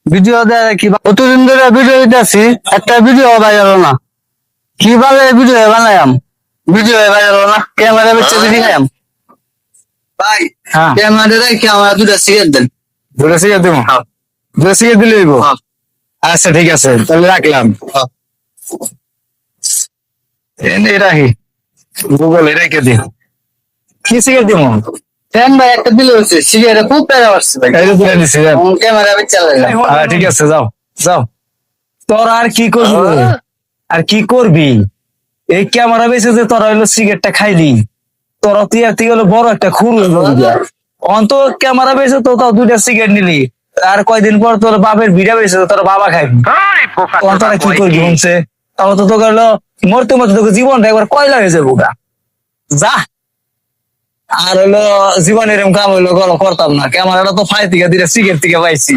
Video দেয় কি কতদিন ধরে ভিডিও দিতেছি, একটা ভিডিও ভাইরাল না। কিভাবে ভিডিও বানায়াম? ভিডিও ভাইরাল না, ক্যামেরা বেচে ভিডিও খাইয়াম। ভাই হ্যাঁ ক্যামেরা দেখি আমার দুটা সিগারেট দেন। দুটো সিগারেট দিব, দুটো সিগারেট দিলে দিব। আচ্ছা ঠিক আছে, তাহলে রাখলাম। এনে রাখি, গুগলে রেখে দিন। কি সিগারেট দিব? দেন ভাই, একটা দিলে হচ্ছে সিগারেট খুব প্যারা আসছে ভাই। এই যে তুলে নিছি, যান। ক্যামেরা বেচে ঠিক আছে, যাও যাও। তোর আর কি করবি, আর কি করবি? এই ক্যামেরা বেঁচে যে তোরা হইলো সিগারেটটা খাইলি, তোরা তুই আর তুই হলো বড় একটা খুন অন্ত ক্যামেরা বেঁচে তো তাও দুইটা সিগারেট নিলি, আর কয়দিন পর তোর বাপের ভিড়া বেঁচে তোর বাবা খাইবি। তোরা কি করবি শুনছে? তাহলে তো তোকে হলো মরতে মরতে তোকে জীবনটা একবার কয়লা হয়ে যাবো গা। যা। আর হলো জীবনের এরকম কাম হইলো করতাম না, ক্যামেরাটা তো ফাই থেকে দিলে সিগারেট থেকে পাইছি।